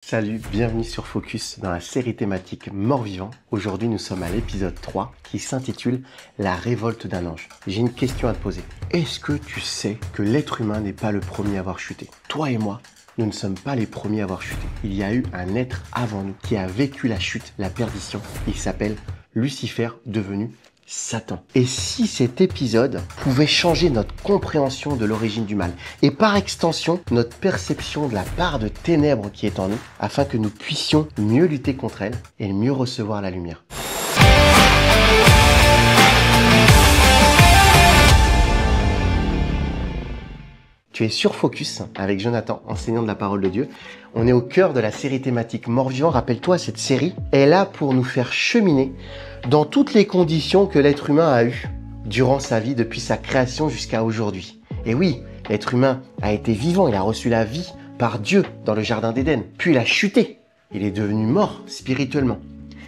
Salut, bienvenue sur Focus dans la série thématique Mort-Vivant. Aujourd'hui, nous sommes à l'épisode 3 qui s'intitule La révolte d'un ange. J'ai une question à te poser. Est-ce que tu sais que l'être humain n'est pas le premier à avoir chuté? Toi et moi, nous ne sommes pas les premiers à avoir chuté. Il y a eu un être avant nous qui a vécu la chute, la perdition. Il s'appelle Lucifer, devenu Satan. Et si cet épisode pouvait changer notre compréhension de l'origine du mal, et par extension, notre perception de la part de ténèbres qui est en nous, afin que nous puissions mieux lutter contre elle et mieux recevoir la lumière. Tu es sur Focus avec Jonathan, enseignant de la parole de Dieu. On est au cœur de la série thématique Mort-Vivant. Rappelle-toi, cette série est là pour nous faire cheminer dans toutes les conditions que l'être humain a eues durant sa vie depuis sa création jusqu'à aujourd'hui. Et oui, l'être humain a été vivant, il a reçu la vie par Dieu dans le jardin d'Éden. Puis il a chuté, il est devenu mort spirituellement.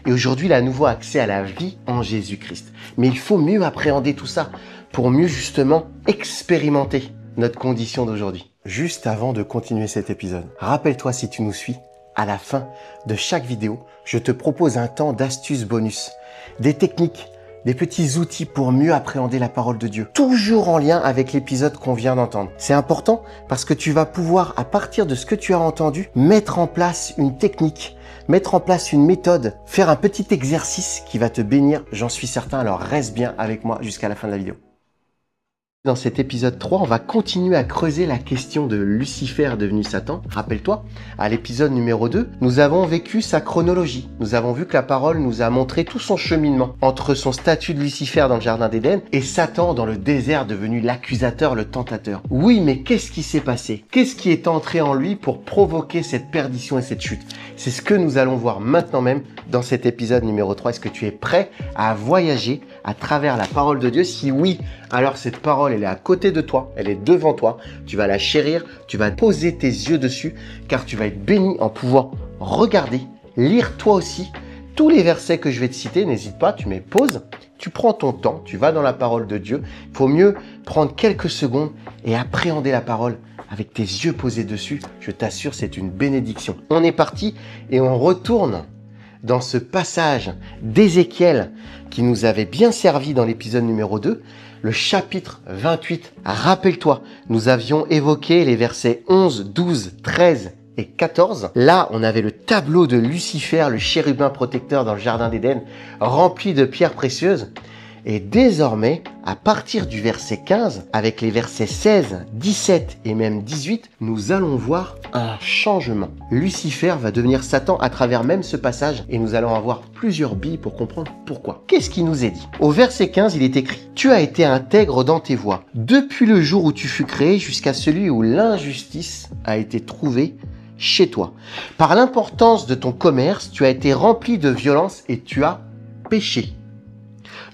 Et aujourd'hui, il a à nouveau accès à la vie en Jésus-Christ. Mais il faut mieux appréhender tout ça pour mieux justement expérimenter notre condition d'aujourd'hui. Juste avant de continuer cet épisode, rappelle-toi, si tu nous suis, à la fin de chaque vidéo, je te propose un temps d'astuces bonus, des techniques, des petits outils pour mieux appréhender la parole de Dieu, toujours en lien avec l'épisode qu'on vient d'entendre. C'est important parce que tu vas pouvoir, à partir de ce que tu as entendu, mettre en place une technique, mettre en place une méthode, faire un petit exercice qui va te bénir, j'en suis certain. Alors reste bien avec moi jusqu'à la fin de la vidéo. Dans cet épisode 3, on va continuer à creuser la question de Lucifer devenu Satan. Rappelle-toi, à l'épisode numéro 2, nous avons vécu sa chronologie. Nous avons vu que la parole nous a montré tout son cheminement entre son statut de Lucifer dans le jardin d'Éden et Satan dans le désert devenu l'accusateur, le tentateur. Oui, mais qu'est-ce qui s'est passé? Qu'est-ce qui est entré en lui pour provoquer cette perdition et cette chute? C'est ce que nous allons voir maintenant même dans cet épisode numéro 3. Est-ce que tu es prêt à voyager à travers la parole de Dieu? Si oui, alors cette parole, elle est à côté de toi, elle est devant toi. Tu vas la chérir, tu vas poser tes yeux dessus, car tu vas être béni en pouvant regarder, lire toi aussi tous les versets que je vais te citer. N'hésite pas, tu mets pause, tu prends ton temps, tu vas dans la parole de Dieu. Il faut mieux prendre quelques secondes et appréhender la parole avec tes yeux posés dessus. Je t'assure, c'est une bénédiction. On est parti et on retourne dans ce passage d'Ézéchiel qui nous avait bien servi dans l'épisode numéro 2, le chapitre 28. Rappelle-toi, nous avions évoqué les versets 11, 12, 13 et 14. Là, on avait le tableau de Lucifer, le chérubin protecteur dans le jardin d'Éden, rempli de pierres précieuses. Et désormais, à partir du verset 15, avec les versets 16, 17 et même 18, nous allons voir un changement. Lucifer va devenir Satan à travers même ce passage et nous allons avoir plusieurs billes pour comprendre pourquoi. Qu'est-ce qui nous est dit? Au verset 15, il est écrit « Tu as été intègre dans tes voies, depuis le jour où tu fus créé jusqu'à celui où l'injustice a été trouvée chez toi. Par l'importance de ton commerce, tu as été rempli de violence et tu as péché.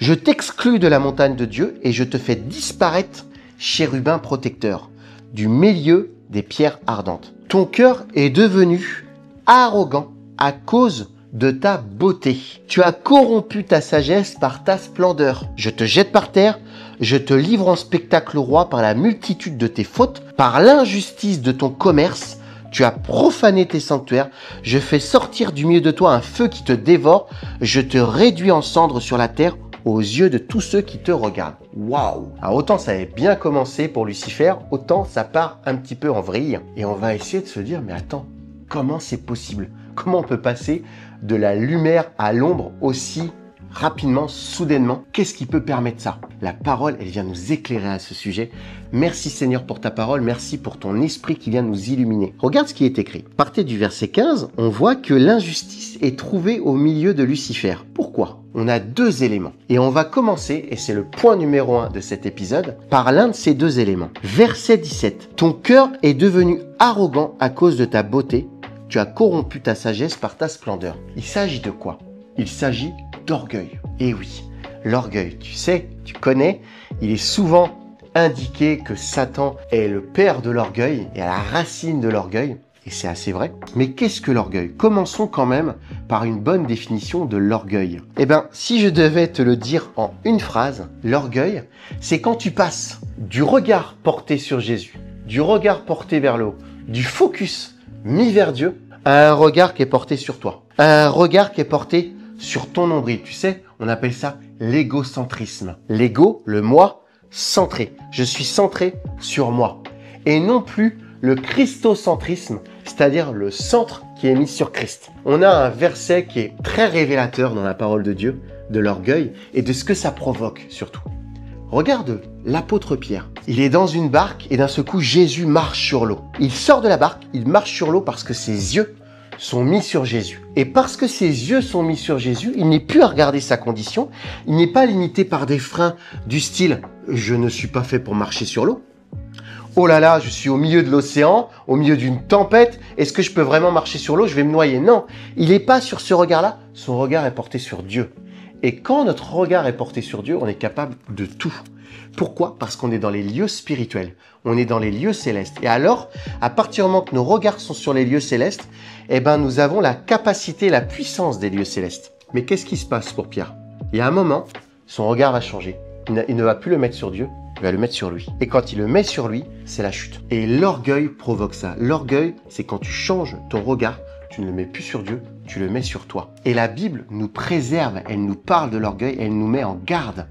Je t'exclus de la montagne de Dieu et je te fais disparaître, chérubin protecteur, du milieu des pierres ardentes. Ton cœur est devenu arrogant à cause de ta beauté. Tu as corrompu ta sagesse par ta splendeur. Je te jette par terre, je te livre en spectacle au roi par la multitude de tes fautes, par l'injustice de ton commerce. Tu as profané tes sanctuaires, je fais sortir du milieu de toi un feu qui te dévore, je te réduis en cendres sur la terre, aux yeux de tous ceux qui te regardent. Waouh! Alors autant ça avait bien commencé pour Lucifer, autant ça part un petit peu en vrille. Et on va essayer de se dire, mais attends, comment c'est possible? Comment on peut passer de la lumière à l'ombre aussi rapidement, soudainement? Qu'est-ce qui peut permettre ça? La parole, elle vient nous éclairer à ce sujet. Merci Seigneur pour ta parole, merci pour ton esprit qui vient nous illuminer. Regarde ce qui est écrit. Partez du verset 15, on voit que l'injustice est trouvée au milieu de Lucifer. Pourquoi? On a deux éléments. Et on va commencer, et c'est le point numéro 1 de cet épisode, par l'un de ces deux éléments. Verset 17. Ton cœur est devenu arrogant à cause de ta beauté. Tu as corrompu ta sagesse par ta splendeur. Il s'agit de quoi? Il s'agit d'orgueil. Et oui, l'orgueil, tu sais, tu connais, il est souvent indiqué que Satan est le père de l'orgueil et à la racine de l'orgueil. Et c'est assez vrai. Mais qu'est-ce que l'orgueil? Commençons quand même par une bonne définition de l'orgueil. Eh bien, si je devais te le dire en une phrase, l'orgueil, c'est quand tu passes du regard porté sur Jésus, du regard porté vers le haut, du focus mis vers Dieu, un regard qui est porté sur toi, un regard qui est porté sur ton nombril. Tu sais, on appelle ça l'égocentrisme. L'ego, le moi, centré. Je suis centré sur moi. Et non plus le christocentrisme, c'est-à-dire le centre qui est mis sur Christ. On a un verset qui est très révélateur dans la parole de Dieu, de l'orgueil et de ce que ça provoque surtout. Regarde l'apôtre Pierre. Il est dans une barque et d'un seul coup, Jésus marche sur l'eau. Il sort de la barque, il marche sur l'eau parce que ses yeux sont mis sur Jésus. Et parce que ses yeux sont mis sur Jésus, il n'est plus à regarder sa condition, il n'est pas limité par des freins du style « je ne suis pas fait pour marcher sur l'eau ». Oh là là, je suis au milieu de l'océan, au milieu d'une tempête, est-ce que je peux vraiment marcher sur l'eau? Je vais me noyer. Non, il n'est pas sur ce regard-là, son regard est porté sur Dieu. Et quand notre regard est porté sur Dieu, on est capable de tout. Pourquoi? Parce qu'on est dans les lieux spirituels, on est dans les lieux célestes. Et alors, à partir du moment que nos regards sont sur les lieux célestes, eh ben, nous avons la capacité, la puissance des lieux célestes. Mais qu'est-ce qui se passe pour Pierre? Il y a un moment, son regard va changer. Il ne va plus le mettre sur Dieu, il va le mettre sur lui. Et quand il le met sur lui, c'est la chute. Et l'orgueil provoque ça. L'orgueil, c'est quand tu changes ton regard, tu ne le mets plus sur Dieu, tu le mets sur toi. Et la Bible nous préserve, elle nous parle de l'orgueil, elle nous met en garde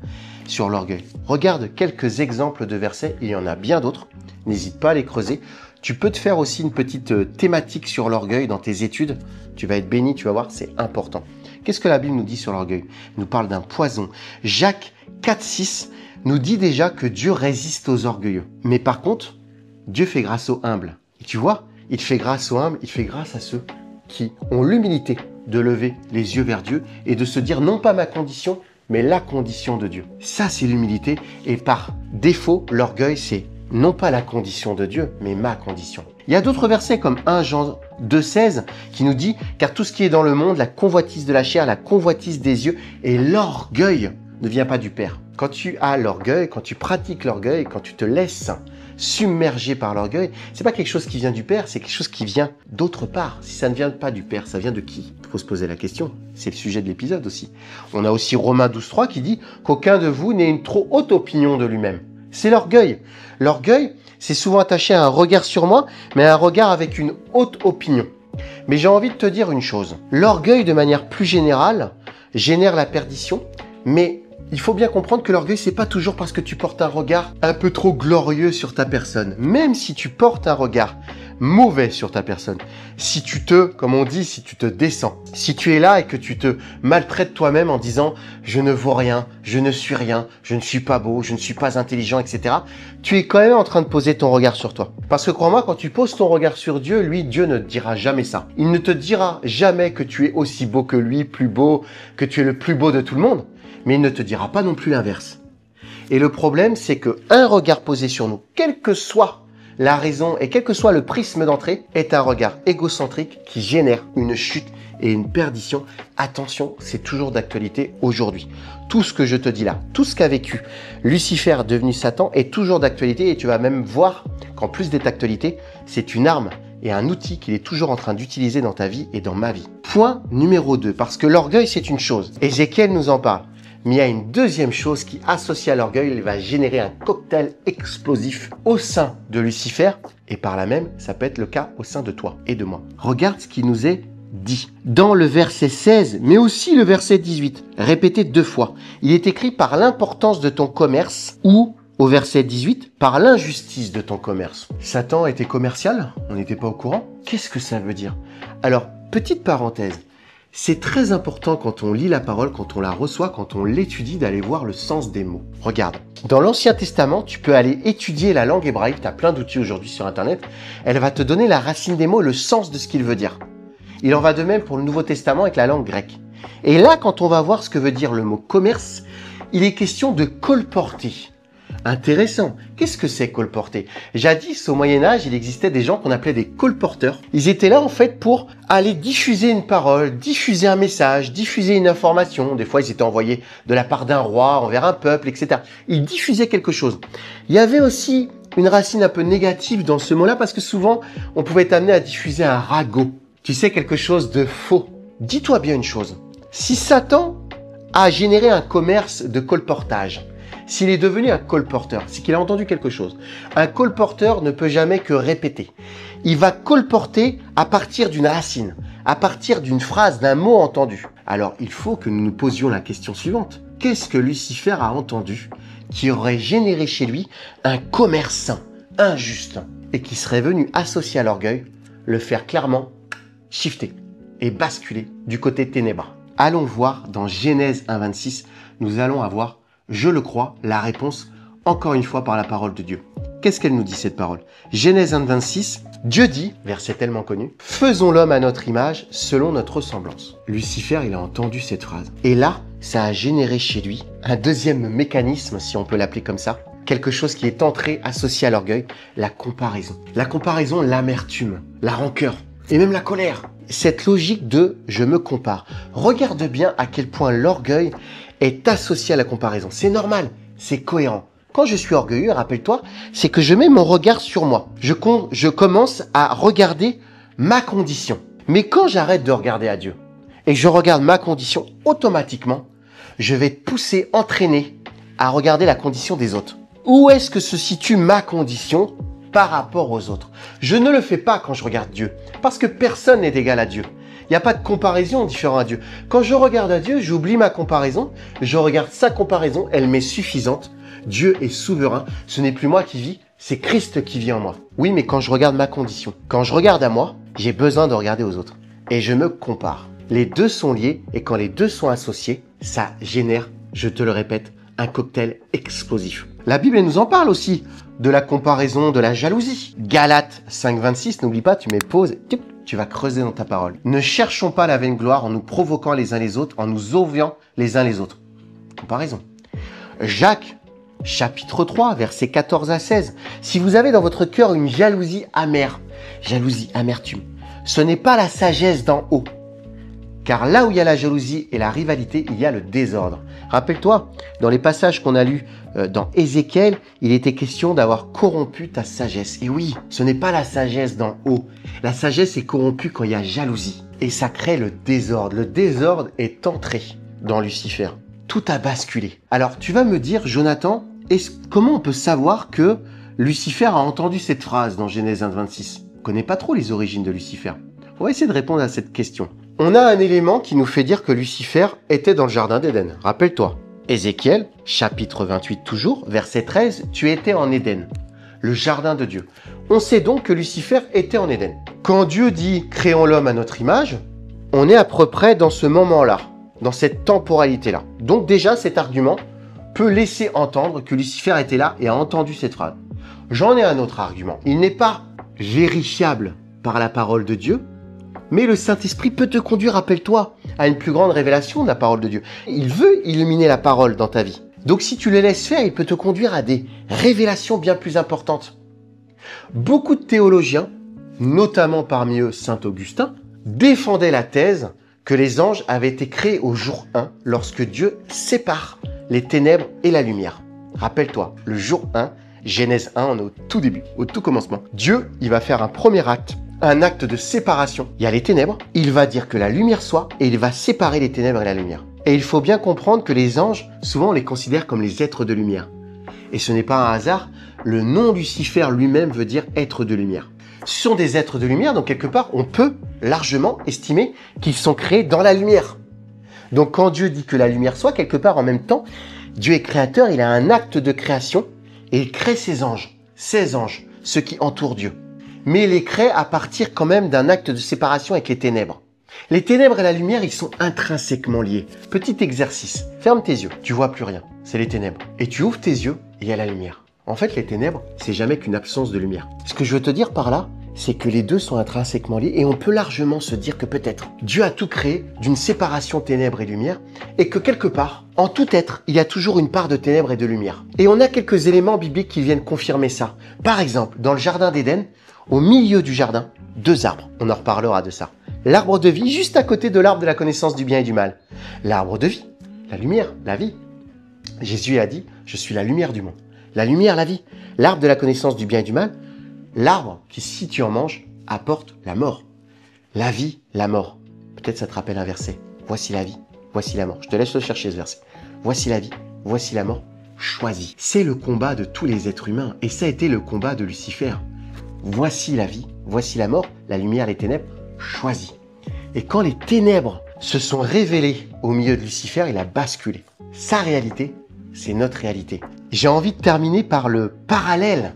sur l'orgueil. Regarde quelques exemples de versets, il y en a bien d'autres, n'hésite pas à les creuser. Tu peux te faire aussi une petite thématique sur l'orgueil dans tes études, tu vas être béni, tu vas voir, c'est important. Qu'est-ce que la Bible nous dit sur l'orgueil? Elle nous parle d'un poison. Jacques 4,6 nous dit déjà que Dieu résiste aux orgueilleux. Mais par contre, Dieu fait grâce aux humbles. Et tu vois, il fait grâce aux humbles, il fait grâce à ceux qui ont l'humilité de lever les yeux vers Dieu et de se dire non pas ma condition, mais la condition de Dieu. Ça, c'est l'humilité. Et par défaut, l'orgueil, c'est non pas la condition de Dieu, mais ma condition. Il y a d'autres versets comme 1 Jean 2,16 qui nous dit « Car tout ce qui est dans le monde, la convoitise de la chair, la convoitise des yeux et l'orgueil ne vient pas du Père. » Quand tu as l'orgueil, quand tu pratiques l'orgueil, quand tu te laisses submergé par l'orgueil, c'est pas quelque chose qui vient du Père, c'est quelque chose qui vient d'autre part. Si ça ne vient pas du Père, ça vient de qui? Il faut se poser la question. C'est le sujet de l'épisode aussi. On a aussi Romains 12,3 qui dit qu'aucun de vous n'ait une trop haute opinion de lui-même. C'est l'orgueil. L'orgueil, c'est souvent attaché à un regard sur moi, mais à un regard avec une haute opinion. Mais j'ai envie de te dire une chose. L'orgueil, de manière plus générale, génère la perdition, mais il faut bien comprendre que l'orgueil, c'est pas toujours parce que tu portes un regard un peu trop glorieux sur ta personne. Même si tu portes un regard mauvais sur ta personne, si tu te, comme on dit, si tu te descends, si tu es là et que tu te maltraites toi-même en disant « je ne vaux rien, je ne suis rien, je ne suis pas beau, je ne suis pas intelligent, etc. » Tu es quand même en train de poser ton regard sur toi. Parce que crois-moi, quand tu poses ton regard sur Dieu, lui, Dieu ne te dira jamais ça. Il ne te dira jamais que tu es aussi beau que lui, plus beau, que tu es le plus beau de tout le monde. Mais il ne te dira pas non plus l'inverse. Et le problème, c'est que un regard posé sur nous, quelle que soit la raison et quel que soit le prisme d'entrée, est un regard égocentrique qui génère une chute et une perdition. Attention, c'est toujours d'actualité aujourd'hui. Tout ce que je te dis là, tout ce qu'a vécu Lucifer devenu Satan est toujours d'actualité et tu vas même voir qu'en plus d'être d'actualité, c'est une arme et un outil qu'il est toujours en train d'utiliser dans ta vie et dans ma vie. Point numéro 2, parce que l'orgueil, c'est une chose. Ézéchiel nous en parle. Mais il y a une deuxième chose qui, associée à l'orgueil, elle va générer un cocktail explosif au sein de Lucifer. Et par là même, ça peut être le cas au sein de toi et de moi. Regarde ce qui nous est dit. Dans le verset 16, mais aussi le verset 18, répété 2 fois, il est écrit par l'importance de ton commerce ou, au verset 18, par l'injustice de ton commerce. Satan était commercial? On n'était pas au courant? Qu'est-ce que ça veut dire? Alors, petite parenthèse. C'est très important quand on lit la parole, quand on la reçoit, quand on l'étudie, d'aller voir le sens des mots. Regarde, dans l'Ancien Testament, tu peux aller étudier la langue hébraïque, tu as plein d'outils aujourd'hui sur Internet, elle va te donner la racine des mots, le sens de ce qu'il veut dire. Il en va de même pour le Nouveau Testament avec la langue grecque. Et là, quand on va voir ce que veut dire le mot commerce, il est question de colporter. Intéressant. Qu'est-ce que c'est colporter? Jadis, au Moyen-Âge, il existait des gens qu'on appelait des colporteurs. Ils étaient là, en fait, pour aller diffuser une parole, diffuser un message, diffuser une information. Des fois, ils étaient envoyés de la part d'un roi envers un peuple, etc. Ils diffusaient quelque chose. Il y avait aussi une racine un peu négative dans ce mot-là parce que souvent, on pouvait être amené à diffuser un ragot. Tu sais, quelque chose de faux. Dis-toi bien une chose. Si Satan a généré un commerce de colportage, s'il est devenu un colporteur, c'est qu'il a entendu quelque chose. Un colporteur ne peut jamais que répéter. il va colporter à partir d'une racine, à partir d'une phrase, d'un mot entendu. Alors, il faut que nous nous posions la question suivante. Qu'est-ce que Lucifer a entendu qui aurait généré chez lui un commerçant injuste et qui serait venu associer à l'orgueil, le faire clairement shifter et basculer du côté ténébreux? Allons voir dans Genèse 1,26, nous allons avoir, je le crois, la réponse encore une fois par la parole de Dieu. Qu'est-ce qu'elle nous dit cette parole? Genèse 1,26, Dieu dit, verset tellement connu, « Faisons l'homme à notre image, selon notre ressemblance. » Lucifer, il a entendu cette phrase. Et là, ça a généré chez lui un deuxième mécanisme, si on peut l'appeler comme ça, quelque chose qui est entré, associé à l'orgueil, la comparaison. La comparaison, l'amertume, la rancœur et même la colère. Cette logique de « je me compare ». Regarde bien à quel point l'orgueil est associé à la comparaison. C'est normal, c'est cohérent. Quand je suis orgueilleux, rappelle-toi, c'est que je mets mon regard sur moi. Je commence à regarder ma condition. Mais quand j'arrête de regarder à Dieu et je regarde ma condition, automatiquement, je vais te pousser, entraîner à regarder la condition des autres. Où est-ce que se situe ma condition par rapport aux autres? Je ne le fais pas quand je regarde Dieu, parce que personne n'est égal à Dieu. Il n'y a pas de comparaison différente à Dieu. Quand je regarde à Dieu, j'oublie ma comparaison, je regarde sa comparaison, elle m'est suffisante. Dieu est souverain, ce n'est plus moi qui vis, c'est Christ qui vit en moi. Oui, mais quand je regarde ma condition, quand je regarde à moi, j'ai besoin de regarder aux autres. Et je me compare. Les deux sont liés et quand les deux sont associés, ça génère, je te le répète, un cocktail explosif. La Bible elle nous en parle aussi de la comparaison, de la jalousie. Galates 5,26, n'oublie pas, tu mets pause, tu vas creuser dans ta parole. Ne cherchons pas la vaine gloire en nous provoquant les uns les autres, en nous enviant les uns les autres. Comparaison. Jacques, chapitre 3, versets 14 à 16. Si vous avez dans votre cœur une jalousie amère, jalousie, amertume, ce n'est pas la sagesse d'en haut. Car là où il y a la jalousie et la rivalité, il y a le désordre. Rappelle-toi, dans les passages qu'on a lus dans Ézéchiel, il était question d'avoir corrompu ta sagesse. Et oui, ce n'est pas la sagesse d'en haut. La sagesse est corrompue quand il y a jalousie. Et ça crée le désordre. Le désordre est entré dans Lucifer. Tout a basculé. Alors, tu vas me dire, Jonathan, comment on peut savoir que Lucifer a entendu cette phrase dans Genèse 1,26? On ne connaît pas trop les origines de Lucifer. On va essayer de répondre à cette question. On a un élément qui nous fait dire que Lucifer était dans le jardin d'Éden. Rappelle-toi, Ézéchiel, chapitre 28 toujours, verset 13, « Tu étais en Éden, le jardin de Dieu. » On sait donc que Lucifer était en Éden. Quand Dieu dit « Créons l'homme à notre image », on est à peu près dans ce moment-là, dans cette temporalité-là. Donc déjà, cet argument peut laisser entendre que Lucifer était là et a entendu cette phrase. J'en ai un autre argument. Il n'est pas vérifiable par la parole de Dieu, mais le Saint-Esprit peut te conduire, rappelle-toi, à une plus grande révélation de la parole de Dieu. Il veut illuminer la parole dans ta vie. Donc si tu le laisses faire, il peut te conduire à des révélations bien plus importantes. Beaucoup de théologiens, notamment parmi eux Saint Augustin, défendaient la thèse que les anges avaient été créés au jour 1 lorsque Dieu sépare les ténèbres et la lumière. Rappelle-toi, le jour 1, Genèse 1, on est au tout début, au tout commencement. Dieu, il va faire un premier acte, un acte de séparation. Il y a les ténèbres, il va dire que la lumière soit, et il va séparer les ténèbres et la lumière. Et il faut bien comprendre que les anges, souvent on les considère comme les êtres de lumière. Et ce n'est pas un hasard, le nom Lucifer lui-même veut dire être de lumière. Ce sont des êtres de lumière, donc quelque part, on peut largement estimer qu'ils sont créés dans la lumière. Donc quand Dieu dit que la lumière soit, quelque part en même temps, Dieu est créateur, il a un acte de création, et il crée ses anges, ceux qui entourent Dieu. Mais il les crée à partir quand même d'un acte de séparation avec les ténèbres. Les ténèbres et la lumière, ils sont intrinsèquement liés. Petit exercice, ferme tes yeux, tu vois plus rien, c'est les ténèbres. Et tu ouvres tes yeux, et il y a la lumière. En fait, les ténèbres, c'est jamais qu'une absence de lumière. Ce que je veux te dire par là, c'est que les deux sont intrinsèquement liés et on peut largement se dire que peut-être Dieu a tout créé d'une séparation ténèbres et lumière et que quelque part, en tout être, il y a toujours une part de ténèbres et de lumière. Et on a quelques éléments bibliques qui viennent confirmer ça. Par exemple, dans le jardin d'Éden, au milieu du jardin, 2 arbres. On en reparlera de ça. L'arbre de vie, juste à côté de l'arbre de la connaissance du bien et du mal. L'arbre de vie, la lumière, la vie. Jésus a dit, je suis la lumière du monde. La lumière, la vie. L'arbre de la connaissance du bien et du mal, l'arbre qui, si tu en manges, apporte la mort. La vie, la mort. Peut-être ça te rappelle un verset. Voici la vie, voici la mort. Je te laisse le chercher ce verset. Voici la vie, voici la mort. Choisis. C'est le combat de tous les êtres humains et ça a été le combat de Lucifer. voici la vie, voici la mort, la lumière, les ténèbres, choisis. Et quand les ténèbres se sont révélées au milieu de Lucifer, il a basculé. Sa réalité, c'est notre réalité. J'ai envie de terminer par le parallèle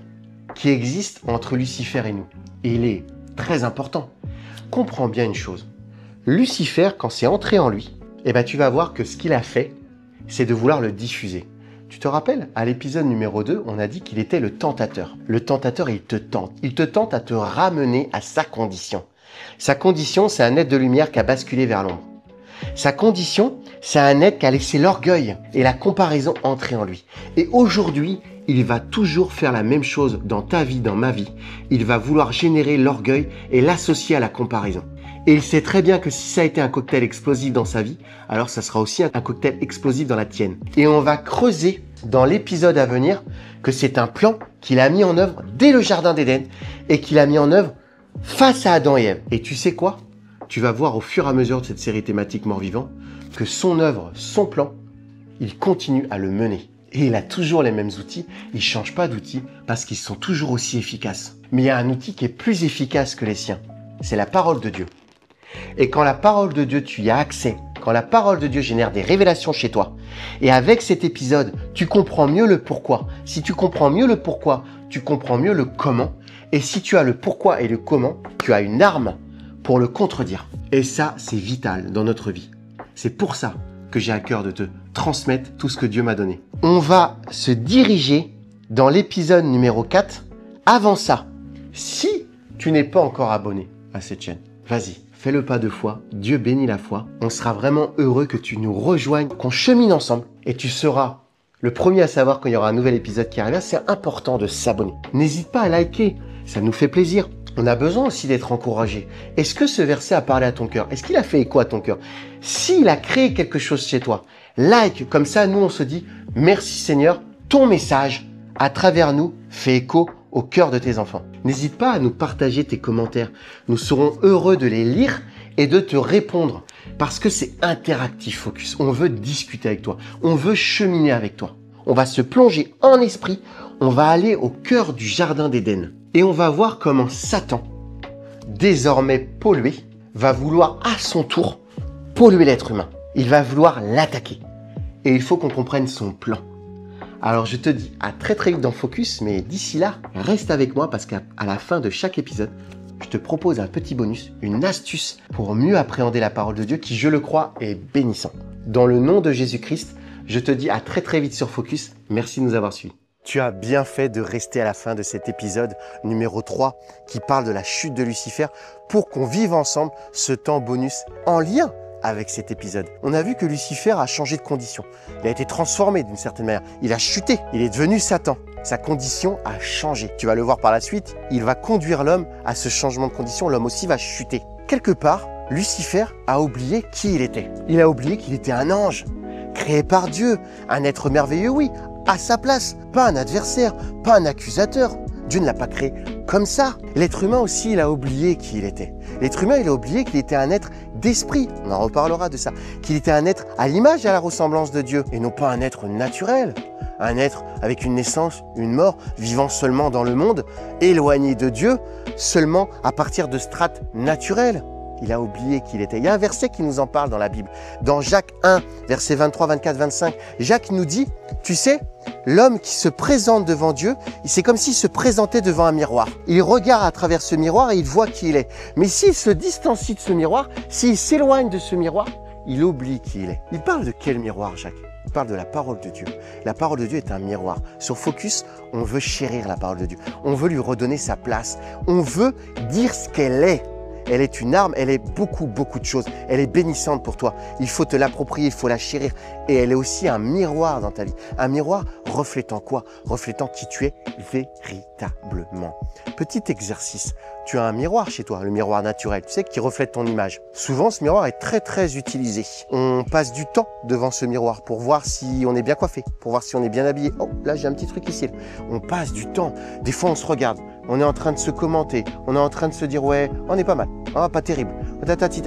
qui existe entre Lucifer et nous. Et il est très important. Comprends bien une chose. Lucifer, quand c'est entré en lui, tu vas voir que ce qu'il a fait, c'est de vouloir le diffuser. Tu te rappelles, à l'épisode numéro 2, on a dit qu'il était le tentateur. Le tentateur, il te tente. Il te tente à te ramener à sa condition. Sa condition, c'est un être de lumière qui a basculé vers l'ombre. Sa condition, c'est un être qui a laissé l'orgueil et la comparaison entrer en lui. Et aujourd'hui, il va toujours faire la même chose dans ta vie, dans ma vie. Il va vouloir générer l'orgueil et l'associer à la comparaison. Et il sait très bien que si ça a été un cocktail explosif dans sa vie, alors ça sera aussi un cocktail explosif dans la tienne. Et on va creuser dans l'épisode à venir que c'est un plan qu'il a mis en œuvre dès le jardin d'Éden et qu'il a mis en œuvre face à Adam et Ève. Et tu sais quoi? Tu vas voir au fur et à mesure de cette série thématique mort-vivant que son œuvre, son plan, il continue à le mener. Et il a toujours les mêmes outils, il ne change pas d'outils parce qu'ils sont toujours aussi efficaces. Mais il y a un outil qui est plus efficace que les siens, c'est la parole de Dieu. Et quand la parole de Dieu, tu y as accès, quand la parole de Dieu génère des révélations chez toi, et avec cet épisode, tu comprends mieux le pourquoi. Si tu comprends mieux le pourquoi, tu comprends mieux le comment. Et si tu as le pourquoi et le comment, tu as une arme pour le contredire. Et ça, c'est vital dans notre vie. C'est pour ça que j'ai à cœur de te transmettre tout ce que Dieu m'a donné. On va se diriger dans l'épisode numéro 4. Avant ça, si tu n'es pas encore abonné à cette chaîne, vas-y, fais le pas de foi. Dieu bénit la foi. On sera vraiment heureux que tu nous rejoignes, qu'on chemine ensemble et tu seras le premier à savoir quand il y aura un nouvel épisode qui arrive. C'est important de s'abonner. N'hésite pas à liker, ça nous fait plaisir. On a besoin aussi d'être encouragé. Est-ce que ce verset a parlé à ton cœur? Est-ce qu'il a fait écho à ton cœur? S'il a créé quelque chose chez toi, like, comme ça, nous, on se dit, merci Seigneur, ton message, à travers nous, fait écho au cœur de tes enfants. N'hésite pas à nous partager tes commentaires. Nous serons heureux de les lire et de te répondre parce que c'est interactif, Focus. On veut discuter avec toi. On veut cheminer avec toi. On va se plonger en esprit. On va aller au cœur du jardin d'Éden. Et on va voir comment Satan, désormais pollué, va vouloir à son tour polluer l'être humain. Il va vouloir l'attaquer. Et il faut qu'on comprenne son plan. Alors je te dis à très très vite dans Focus, mais d'ici là, reste avec moi parce qu'à la fin de chaque épisode, je te propose un petit bonus, une astuce pour mieux appréhender la parole de Dieu qui, je le crois, est bénissant. Dans le nom de Jésus-Christ, je te dis à très très vite sur Focus. Merci de nous avoir suivis. Tu as bien fait de rester à la fin de cet épisode numéro 3 qui parle de la chute de Lucifer pour qu'on vive ensemble ce temps bonus en lien avec cet épisode. On a vu que Lucifer a changé de condition. Il a été transformé d'une certaine manière. Il a chuté. Il est devenu Satan. Sa condition a changé. Tu vas le voir par la suite. Il va conduire l'homme à ce changement de condition. L'homme aussi va chuter. Quelque part, Lucifer a oublié qui il était. Il a oublié qu'il était un ange, créé par Dieu, un être merveilleux, oui, à sa place, pas un adversaire, pas un accusateur. Dieu ne l'a pas créé comme ça. L'être humain aussi, il a oublié qui il était. L'être humain, il a oublié qu'il était un être d'esprit. On en reparlera de ça. Qu'il était un être à l'image et à la ressemblance de Dieu et non pas un être naturel. Un être avec une naissance, une mort, vivant seulement dans le monde, éloigné de Dieu, seulement à partir de strates naturelles. Il a oublié qui il était. Il y a un verset qui nous en parle dans la Bible. Dans Jacques 1, versets 23, 24, 25, Jacques nous dit, tu sais, l'homme qui se présente devant Dieu, c'est comme s'il se présentait devant un miroir. Il regarde à travers ce miroir et il voit qui il est. Mais s'il se distancie de ce miroir, s'il s'éloigne de ce miroir, il oublie qui il est. Il parle de quel miroir, Jacques? Il parle de la parole de Dieu. La parole de Dieu est un miroir. Sur Focus, on veut chérir la parole de Dieu. On veut lui redonner sa place. On veut dire ce qu'elle est. Elle est une arme, elle est beaucoup de choses. Elle est bénissante pour toi. Il faut te l'approprier, il faut la chérir. Et elle est aussi un miroir dans ta vie. Un miroir reflétant quoi? Reflétant qui tu es véritablement. Petit exercice. Tu as un miroir chez toi, le miroir naturel, tu sais, qui reflète ton image. Souvent, ce miroir est très utilisé. On passe du temps devant ce miroir pour voir si on est bien coiffé, pour voir si on est bien habillé. Oh, là, j'ai un petit truc ici. On passe du temps. Des fois, on se regarde. On est en train de se commenter. On est en train de se dire, ouais, on est pas mal. Ah, pas terrible.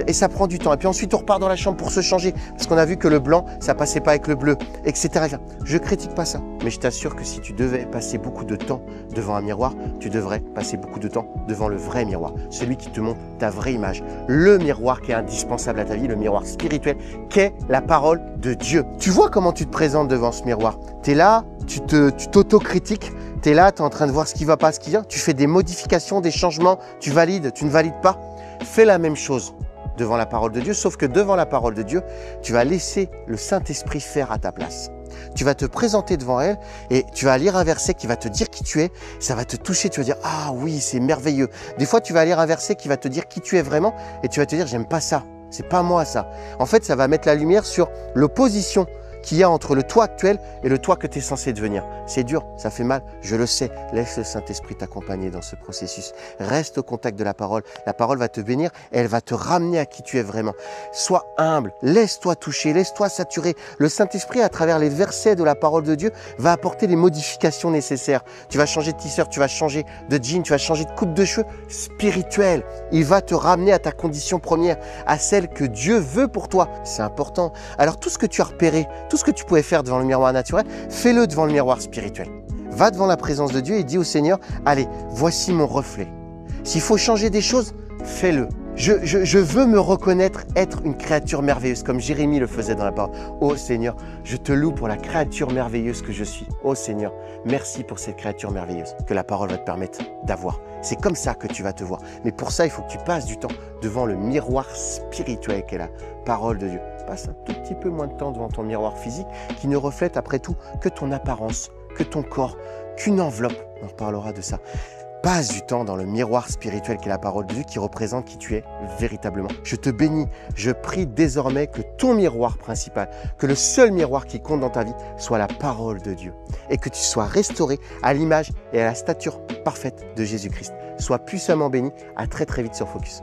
Et ça prend du temps. Et puis ensuite, on repart dans la chambre pour se changer. Parce qu'on a vu que le blanc, ça passait pas avec le bleu, etc. Je critique pas ça. mais je t'assure que si tu devais passer beaucoup de temps devant un miroir, tu devrais passer beaucoup de temps devant le vrai miroir, celui qui te montre ta vraie image, le miroir qui est indispensable à ta vie, le miroir spirituel qu'est la parole de Dieu. Tu vois comment tu te présentes devant ce miroir? Tu es là, tu t'autocritiques, tu es là, tu es en train de voir ce qui va pas, ce qui vient, tu fais des modifications, des changements, tu valides, tu ne valides pas. Fais la même chose devant la parole de Dieu, sauf que devant la parole de Dieu, tu vas laisser le Saint-Esprit faire à ta place. Tu vas te présenter devant elle et tu vas lire un verset qui va te dire qui tu es. Ça va te toucher, tu vas dire « Ah oui, c'est merveilleux ». Des fois, tu vas lire un verset qui va te dire qui tu es vraiment et tu vas te dire « J'aime pas ça, c'est pas moi ça ». En fait, ça va mettre la lumière sur l'opposition qu'il y a entre le toi actuel et le toi que tu es censé devenir. C'est dur, ça fait mal, je le sais. Laisse le Saint-Esprit t'accompagner dans ce processus. Reste au contact de la parole va te bénir et elle va te ramener à qui tu es vraiment. Sois humble, laisse-toi toucher, laisse-toi saturer. Le Saint-Esprit, à travers les versets de la parole de Dieu, va apporter les modifications nécessaires. Tu vas changer de t-shirt, tu vas changer de jean, tu vas changer de coupe de cheveux spirituelle. Il va te ramener à ta condition première, à celle que Dieu veut pour toi. C'est important. Alors tout ce que tu as repéré, tout ce que tu pouvais faire devant le miroir naturel, fais-le devant le miroir spirituel. Va devant la présence de Dieu et dis au Seigneur, allez, voici mon reflet. S'il faut changer des choses, fais-le. Je veux me reconnaître être une créature merveilleuse, comme Jérémie le faisait dans la parole. Oh Seigneur, je te loue pour la créature merveilleuse que je suis. Oh Seigneur, merci pour cette créature merveilleuse que la parole va te permettre d'avoir. C'est comme ça que tu vas te voir. Mais pour ça, il faut que tu passes du temps devant le miroir spirituel qu'est la parole de Dieu. Passe un tout petit peu moins de temps devant ton miroir physique qui ne reflète après tout que ton apparence, que ton corps, qu'une enveloppe. On parlera de ça. Passe du temps dans le miroir spirituel qui est la parole de Dieu qui représente qui tu es véritablement. Je te bénis, je prie désormais que ton miroir principal, que le seul miroir qui compte dans ta vie soit la parole de Dieu et que tu sois restauré à l'image et à la stature parfaite de Jésus-Christ. Sois puissamment béni. À très très vite sur Focus.